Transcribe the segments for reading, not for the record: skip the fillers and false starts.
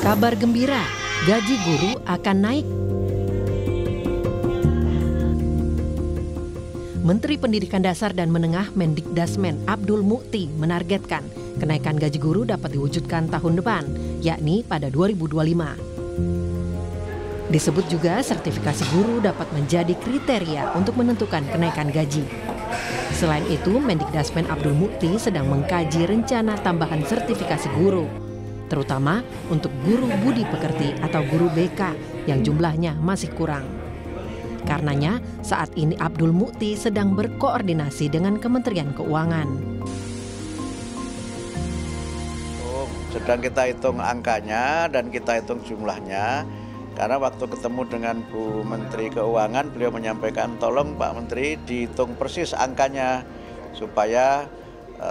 Kabar gembira, gaji guru akan naik. Menteri Pendidikan Dasar dan Menengah Mendikdasmen Abdul Mukti menargetkan kenaikan gaji guru dapat diwujudkan tahun depan, yakni pada 2025. Disebut juga sertifikasi guru dapat menjadi kriteria untuk menentukan kenaikan gaji. Selain itu, Mendikdasmen Abdul Mukti sedang mengkaji rencana tambahan sertifikasi guru, terutama untuk guru budi pekerti atau guru BK yang jumlahnya masih kurang. Karenanya, saat ini Abdul Mukti sedang berkoordinasi dengan Kementerian Keuangan. Sedang kita hitung angkanya dan kita hitung jumlahnya. Karena waktu ketemu dengan Bu Menteri Keuangan, beliau menyampaikan tolong Pak Menteri dihitung persis angkanya supaya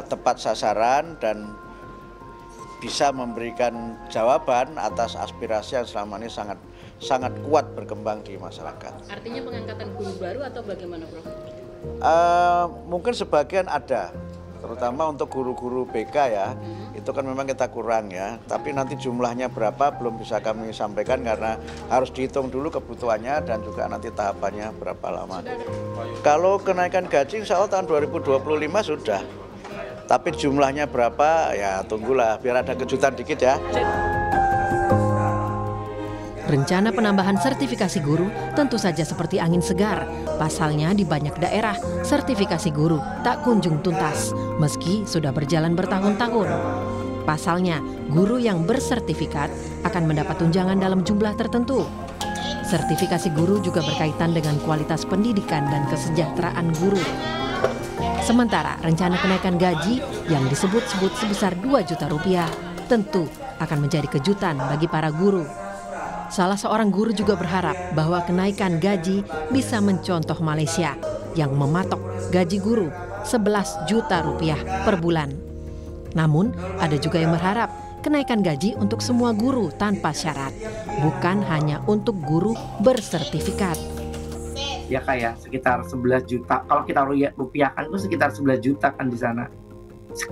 tepat sasaran dan bisa memberikan jawaban atas aspirasi yang selama ini sangat kuat berkembang di masyarakat. Artinya pengangkatan guru baru atau bagaimana, Prof? Mungkin sebagian ada, terutama untuk guru-guru BK ya, itu kan memang kita kurang ya. Tapi nanti jumlahnya berapa belum bisa kami sampaikan karena harus dihitung dulu kebutuhannya dan juga nanti tahapannya berapa lama. Kalau kenaikan gaji insya Allah tahun 2025 sudah. Tapi jumlahnya berapa ya tunggulah biar ada kejutan dikit ya. Rencana penambahan sertifikasi guru tentu saja seperti angin segar. Pasalnya di banyak daerah, sertifikasi guru tak kunjung tuntas, meski sudah berjalan bertahun-tahun. Pasalnya, guru yang bersertifikat akan mendapat tunjangan dalam jumlah tertentu. Sertifikasi guru juga berkaitan dengan kualitas pendidikan dan kesejahteraan guru. Sementara rencana kenaikan gaji yang disebut-sebut sebesar 2 juta rupiah tentu akan menjadi kejutan bagi para guru. Salah seorang guru juga berharap bahwa kenaikan gaji bisa mencontoh Malaysia yang mematok gaji guru 11 juta rupiah per bulan. Namun, ada juga yang berharap kenaikan gaji untuk semua guru tanpa syarat, bukan hanya untuk guru bersertifikat. Ya kayak sekitar 11 juta. Kalau kita rupiahkan itu sekitar 11 juta kan di sana.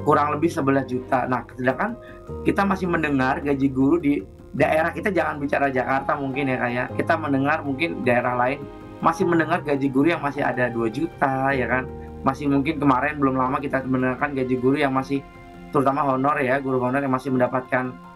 Kurang lebih 11 juta. Nah, sedangkan kita masih mendengar gaji guru di daerah kita, jangan bicara Jakarta mungkin ya kayak. Kita mendengar mungkin daerah lain masih mendengar gaji guru yang masih ada 2 juta ya kan. Masih mungkin kemarin belum lama kita mendengarkan gaji guru yang masih terutama honor ya, guru honor yang masih mendapatkan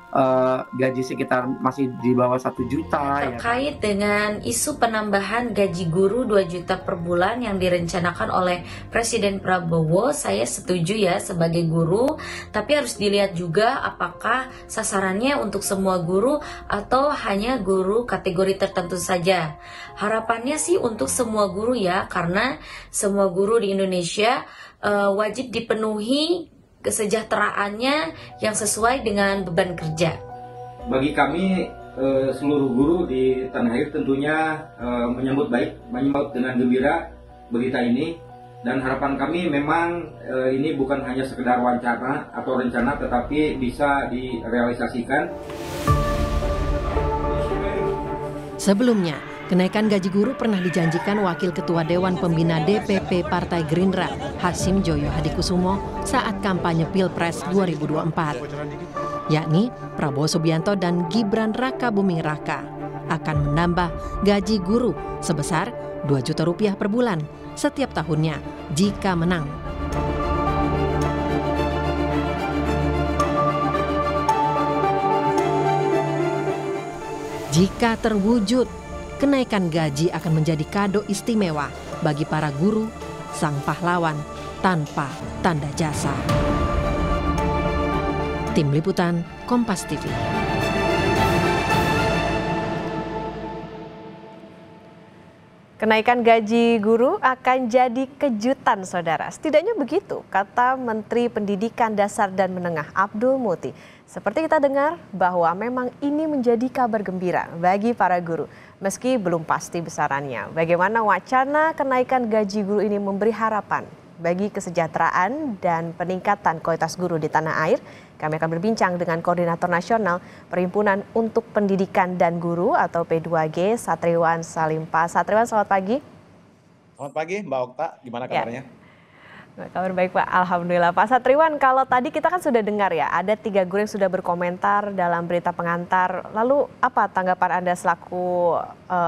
gaji sekitar masih di bawah 1 juta. Terkait dengan isu penambahan gaji guru 2 juta per bulan yang direncanakan oleh Presiden Prabowo, saya setuju ya sebagai guru, tapi harus dilihat juga apakah sasarannya untuk semua guru atau hanya guru kategori tertentu saja. Harapannya sih untuk semua guru ya, karena semua guru di Indonesia wajib dipenuhi kesejahteraannya yang sesuai dengan beban kerja. Bagi kami seluruh guru di tanah air tentunya menyambut dengan gembira berita ini, dan harapan kami memang ini bukan hanya sekedar wacana atau rencana tetapi bisa direalisasikan. Sebelumnya, kenaikan gaji guru pernah dijanjikan Wakil Ketua Dewan Pembina DPP Partai Gerindra, Hasim Joyo Hadikusumo, saat kampanye Pilpres 2024. Yakni Prabowo Subianto dan Gibran Rakabuming Raka akan menambah gaji guru sebesar 2 juta rupiah per bulan setiap tahunnya jika menang. Jika terwujud, kenaikan gaji akan menjadi kado istimewa bagi para guru, sang pahlawan tanpa tanda jasa. Tim Liputan, Kompas TV. Kenaikan gaji guru akan jadi kejutan, saudara. Setidaknya begitu, kata Menteri Pendidikan Dasar dan Menengah Abdul Mukti. Seperti kita dengar bahwa memang ini menjadi kabar gembira bagi para guru. Meski belum pasti besarannya, bagaimana wacana kenaikan gaji guru ini memberi harapan bagi kesejahteraan dan peningkatan kualitas guru di tanah air. Kami akan berbincang dengan Koordinator Nasional Perhimpunan untuk Pendidikan dan Guru atau P2G, Satriwan Salimpa. Satriwan, selamat pagi. Selamat pagi Mbak Okta, gimana kabarnya? Kabar baik Pak, Alhamdulillah. Pak Satriwan, kalau tadi kita kan sudah dengar ya, ada 3 guru yang sudah berkomentar dalam berita pengantar. Lalu apa tanggapan Anda selaku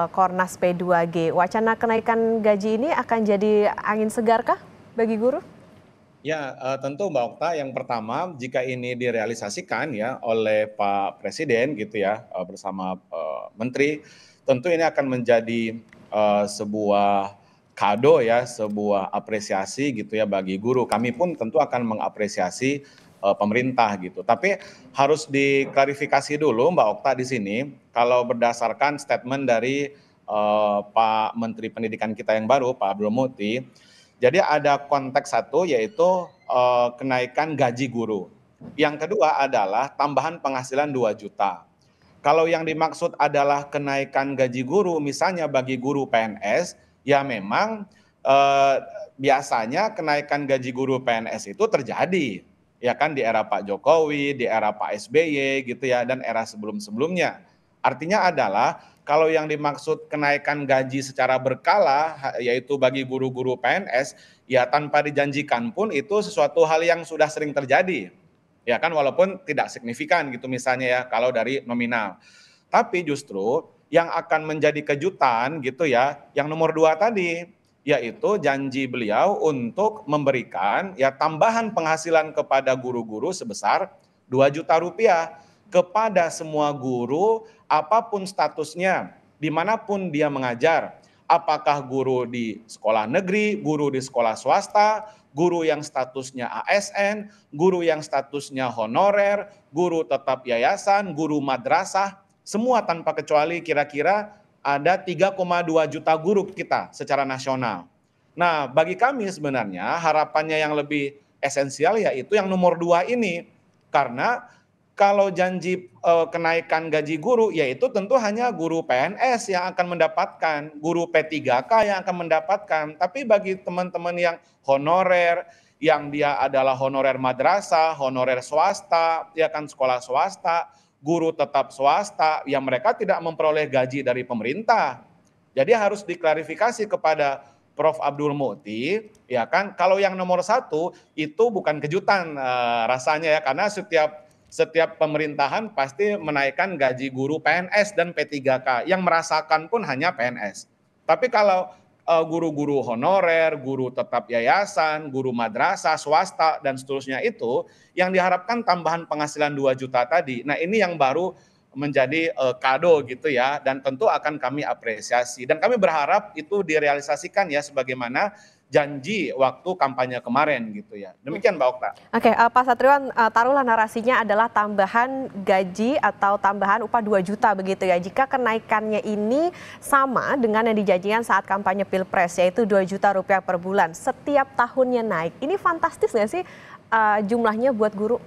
Kornas P2G? Wacana kenaikan gaji ini akan jadi angin segarkah bagi guru? Ya, tentu Mbak Okta, yang pertama jika ini direalisasikan ya oleh Pak Presiden gitu ya, bersama Menteri, tentu ini akan menjadi sebuah kado ya, sebuah apresiasi gitu ya bagi guru. Kami pun tentu akan mengapresiasi pemerintah gitu. Tapi harus diklarifikasi dulu Mbak Okta di sini, kalau berdasarkan statement dari Pak Menteri Pendidikan kita yang baru, Pak Abdul Muti, jadi ada konteks satu yaitu kenaikan gaji guru. Yang kedua adalah tambahan penghasilan 2 juta. Kalau yang dimaksud adalah kenaikan gaji guru, misalnya bagi guru PNS, ya memang biasanya kenaikan gaji guru PNS itu terjadi, ya kan, di era Pak Jokowi, di era Pak SBY gitu ya, dan era sebelum-sebelumnya. Artinya adalah kalau yang dimaksud kenaikan gaji secara berkala, yaitu bagi guru-guru PNS, ya tanpa dijanjikan pun itu sesuatu hal yang sudah sering terjadi. Ya kan, walaupun tidak signifikan gitu misalnya ya kalau dari nominal. Tapi justru yang akan menjadi kejutan gitu ya, yang nomor 2 tadi, yaitu janji beliau untuk memberikan ya tambahan penghasilan kepada guru-guru sebesar 2 juta rupiah kepada semua guru apapun statusnya, dimanapun dia mengajar. Apakah guru di sekolah negeri, guru di sekolah swasta, guru yang statusnya ASN, guru yang statusnya honorer, guru tetap yayasan, guru madrasah, semua tanpa kecuali kira-kira ada 3,2 juta guru kita secara nasional. Nah, bagi kami sebenarnya harapannya yang lebih esensial yaitu yang nomor 2 ini. Karena kalau janji kenaikan gaji guru, yaitu tentu hanya guru PNS yang akan mendapatkan, guru P3K yang akan mendapatkan. Tapi bagi teman-teman yang honorer, yang dia adalah honorer madrasah, honorer swasta, ya kan, sekolah swasta, guru tetap swasta, yang mereka tidak memperoleh gaji dari pemerintah. Jadi harus diklarifikasi kepada Prof. Abdul Muti, ya kan, kalau yang nomor 1 itu bukan kejutan rasanya ya, karena setiap pemerintahan pasti menaikkan gaji guru PNS dan P3K, yang merasakan pun hanya PNS. Tapi kalau guru-guru honorer, guru tetap yayasan, guru madrasah, swasta, dan seterusnya itu, yang diharapkan tambahan penghasilan 2 juta tadi. Nah, ini yang baru menjadi kado gitu ya, dan tentu akan kami apresiasi. Dan kami berharap itu direalisasikan ya sebagaimana janji waktu kampanye kemarin gitu ya. Demikian Mbak Okta. Oke, Pak Satriwan, taruhlah narasinya adalah tambahan gaji atau tambahan upah 2 juta begitu ya. Jika kenaikannya ini sama dengan yang dijanjikan saat kampanye Pilpres, yaitu 2 juta rupiah per bulan, setiap tahunnya naik. Ini fantastis nggak sih jumlahnya buat guru?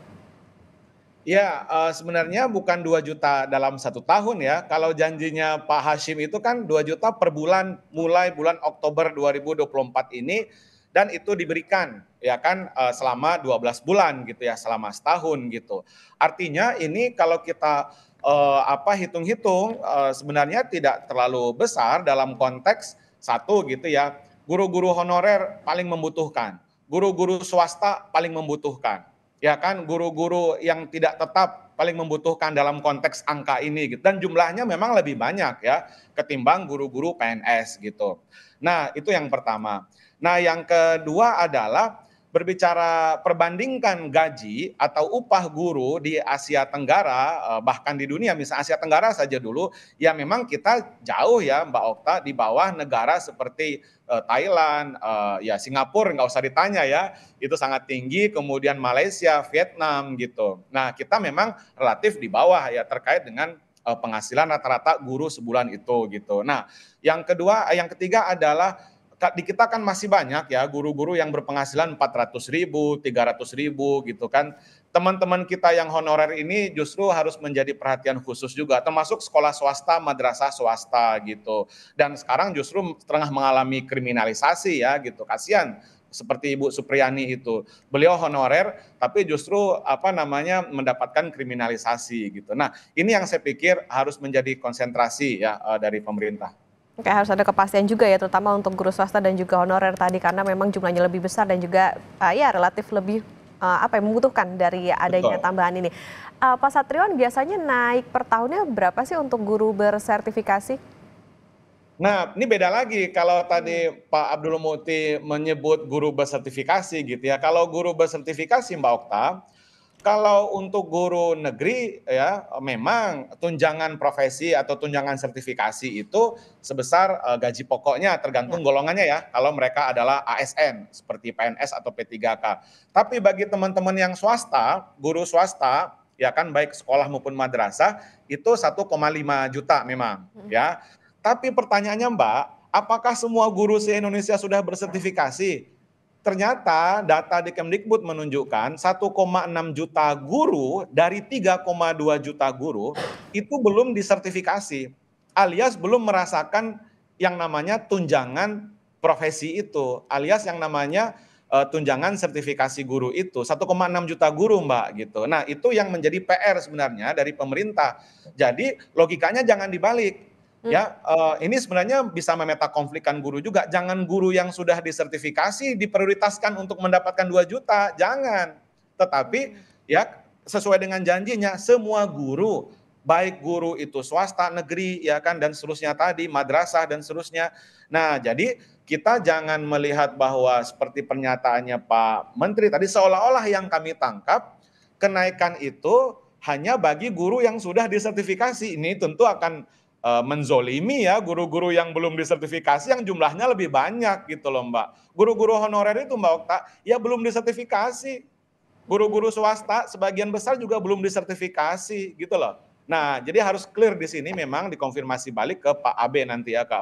Ya, sebenarnya bukan 2 juta dalam 1 tahun ya. Kalau janjinya Pak Hashim itu kan 2 juta per bulan mulai bulan Oktober 2024 ini, dan itu diberikan ya kan selama 12 bulan gitu ya, selama setahun gitu. Artinya ini kalau kita hitung-hitung sebenarnya tidak terlalu besar dalam konteks satu gitu ya. Guru-guru honorer paling membutuhkan, guru-guru swasta paling membutuhkan. Ya kan, guru-guru yang tidak tetap paling membutuhkan dalam konteks angka ini gitu. Dan jumlahnya memang lebih banyak ya ketimbang guru-guru PNS gitu. Nah, itu yang pertama. Nah, yang kedua adalah berbicara perbandingkan gaji atau upah guru di Asia Tenggara, bahkan di dunia, misalnya Asia Tenggara saja dulu, ya memang kita jauh ya Mbak Okta di bawah negara seperti Thailand, ya Singapura nggak usah ditanya ya, itu sangat tinggi, kemudian Malaysia, Vietnam gitu. Nah, kita memang relatif di bawah ya terkait dengan penghasilan rata-rata guru sebulan itu gitu. Nah, yang ketiga adalah di kita kan masih banyak ya guru-guru yang berpenghasilan 400.000, 300.000 gitu kan. Teman-teman kita yang honorer ini justru harus menjadi perhatian khusus juga, termasuk sekolah swasta, madrasah swasta gitu. Dan sekarang justru tengah mengalami kriminalisasi ya gitu. Kasihan seperti Ibu Supriyani itu. Beliau honorer tapi justru mendapatkan kriminalisasi gitu. Nah, ini yang saya pikir harus menjadi konsentrasi ya dari pemerintah. Oke, harus ada kepastian juga ya, terutama untuk guru swasta dan juga honorer tadi, karena memang jumlahnya lebih besar dan juga ya relatif lebih membutuhkan dari adanya Betul. tambahan ini. Pak Satriwan, biasanya naik per tahunnya berapa sih untuk guru bersertifikasi? Nah, ini beda lagi kalau tadi Pak Abdul Muti menyebut guru bersertifikasi gitu ya. Kalau guru bersertifikasi Mbak Okta, kalau untuk guru negeri ya memang tunjangan profesi atau tunjangan sertifikasi itu sebesar gaji pokoknya tergantung golongannya ya. Kalau mereka adalah ASN seperti PNS atau P3K. Tapi bagi teman-teman yang swasta, guru swasta ya kan baik sekolah maupun madrasah itu 1,5 juta memang ya. Tapi pertanyaannya Mbak, apakah semua guru se-Indonesia sudah bersertifikasi? Ternyata data di Kemdikbud menunjukkan 1,6 juta guru dari 3,2 juta guru itu belum disertifikasi, alias belum merasakan yang namanya tunjangan profesi itu, alias yang namanya tunjangan sertifikasi guru itu 1,6 juta guru Mbak gitu. Nah itu yang menjadi PR sebenarnya dari pemerintah. Jadi logikanya jangan dibalik. Ya, ini sebenarnya bisa memeta konflikkan guru juga. Jangan guru yang sudah disertifikasi diprioritaskan untuk mendapatkan 2 juta, jangan. Tetapi ya sesuai dengan janjinya semua guru, baik guru itu swasta, negeri ya kan dan seterusnya tadi, madrasah dan seterusnya. Nah, jadi kita jangan melihat bahwa seperti pernyataannya Pak Menteri tadi seolah-olah yang kami tangkap kenaikan itu hanya bagi guru yang sudah disertifikasi. Ini tentu akan menzolimi ya guru-guru yang belum disertifikasi yang jumlahnya lebih banyak gitu loh Mbak. Guru-guru honorer itu Mbak Okta ya belum disertifikasi. Guru-guru swasta sebagian besar juga belum disertifikasi gitu loh. Nah, jadi harus clear di sini memang dikonfirmasi balik ke Pak AB nanti ya ke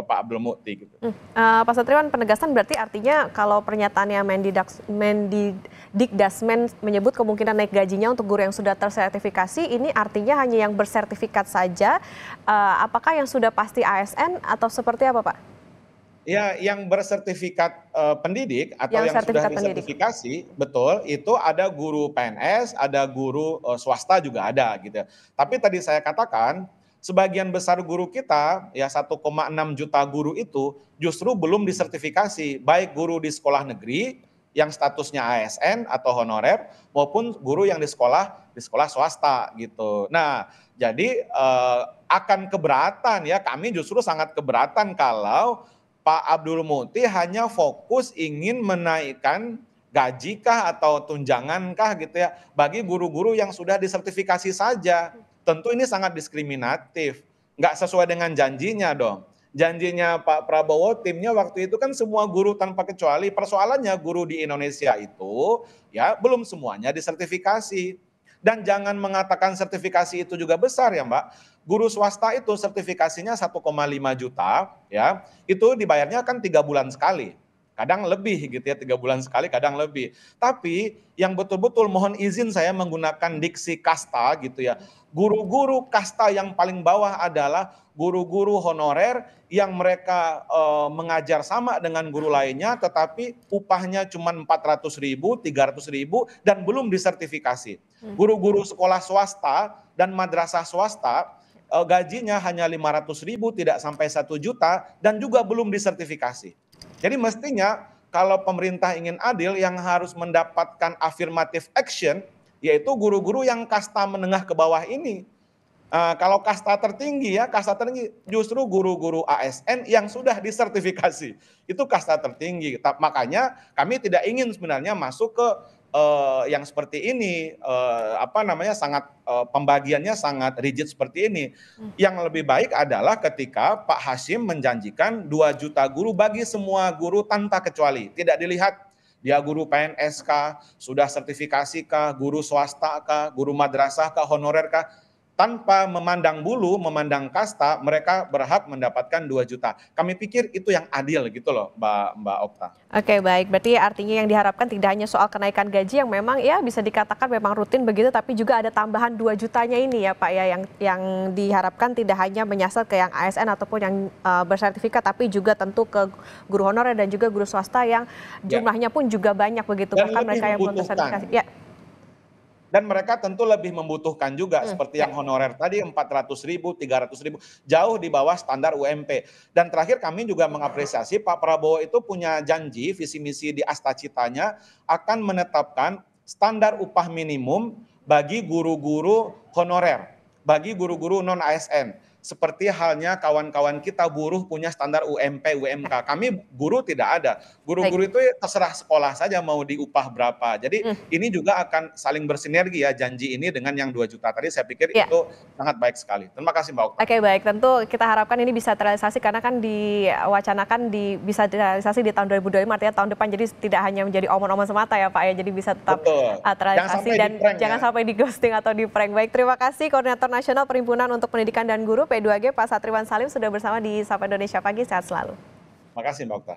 Pak Abdul Muti gitu. Pak Satriwan, penegasan berarti artinya kalau pernyataannya Mendikdasmen menyebut kemungkinan naik gajinya untuk guru yang sudah tersertifikasi, ini artinya hanya yang bersertifikat saja. Apakah yang sudah pasti ASN atau seperti apa Pak? Ya, yang bersertifikat pendidik atau yang sudah disertifikasi, betul, itu ada guru PNS, ada guru swasta juga ada gitu. Tapi tadi saya katakan, sebagian besar guru kita, ya 1,6 juta guru itu justru belum disertifikasi, baik guru di sekolah negeri yang statusnya ASN atau honorer, maupun guru yang di sekolah swasta gitu. Nah, jadi akan keberatan ya, kami justru sangat keberatan kalau Pak Abdul Muti hanya fokus ingin menaikkan gaji kah atau tunjangan kah gitu ya bagi guru-guru yang sudah disertifikasi saja. Tentu ini sangat diskriminatif, nggak sesuai dengan janjinya dong. Janjinya Pak Prabowo timnya waktu itu kan semua guru tanpa kecuali, persoalannya guru di Indonesia itu ya belum semuanya disertifikasi. Dan jangan mengatakan sertifikasi itu juga besar ya Mbak. Guru swasta itu sertifikasinya 1,5 juta ya, itu dibayarnya kan 3 bulan sekali. Kadang lebih gitu ya, 3 bulan sekali kadang lebih. Tapi yang betul-betul mohon izin saya menggunakan diksi kasta gitu ya. Guru-guru kasta yang paling bawah adalah guru-guru honorer yang mereka mengajar sama dengan guru lainnya tetapi upahnya cuma 400.000, 300.000 dan belum disertifikasi. Guru-guru sekolah swasta dan madrasah swasta gajinya hanya 500.000 tidak sampai 1 juta dan juga belum disertifikasi. Jadi mestinya kalau pemerintah ingin adil yang harus mendapatkan affirmative action yaitu guru-guru yang kasta menengah ke bawah ini. Kalau kasta tertinggi ya, kasta tertinggi justru guru-guru ASN yang sudah disertifikasi. Itu kasta tertinggi. Makanya kami tidak ingin sebenarnya masuk ke yang seperti ini, sangat pembagiannya sangat rigid seperti ini. Yang lebih baik adalah ketika Pak Hasyim menjanjikan 2 juta guru bagi semua guru tanpa kecuali. Tidak dilihat dia guru PNS kah, sudah sertifikasi kah, guru swasta kah, guru madrasah kah, honorer kah. Tanpa memandang bulu, memandang kasta, mereka berhak mendapatkan 2 juta. Kami pikir itu yang adil gitu loh Mbak Okta. Oke, baik, berarti artinya yang diharapkan tidak hanya soal kenaikan gaji yang memang ya bisa dikatakan memang rutin begitu, tapi juga ada tambahan 2 jutanya ini ya Pak ya, yang diharapkan tidak hanya menyasar ke yang ASN ataupun yang bersertifikat, tapi juga tentu ke guru honorer dan juga guru swasta yang jumlahnya pun juga banyak begitu, bahkan mereka yang belum bersertifikasi. Ya. Dan mereka tentu lebih membutuhkan juga seperti yang honorer tadi 400.000, 300.000, jauh di bawah standar UMP. Dan terakhir kami juga mengapresiasi Pak Prabowo itu punya janji visi misi di Astacitanya akan menetapkan standar upah minimum bagi guru-guru honorer, bagi guru-guru non ASN. Seperti halnya kawan-kawan kita buruh punya standar UMP, UMK. Kami guru tidak ada. Guru-guru itu terserah sekolah saja mau diupah berapa. Jadi ini juga akan saling bersinergi ya, janji ini dengan yang 2 juta tadi, saya pikir itu sangat baik sekali. Terima kasih Mbak Okta. Oke, baik, tentu kita harapkan ini bisa terrealisasi karena kan diwacanakan bisa terrealisasi di tahun 2025, artinya tahun depan, jadi tidak hanya menjadi omong-omong semata ya Pak ya, jadi bisa tetap terrealisasi dan jangan sampai di ghosting atau di prank. Baik, terima kasih Koordinator Nasional Perhimpunan untuk Pendidikan dan Guru P2G Pak Satriwan Salim sudah bersama di Sapa Indonesia Pagi, sehat selalu. Terima kasih Mbak Okta.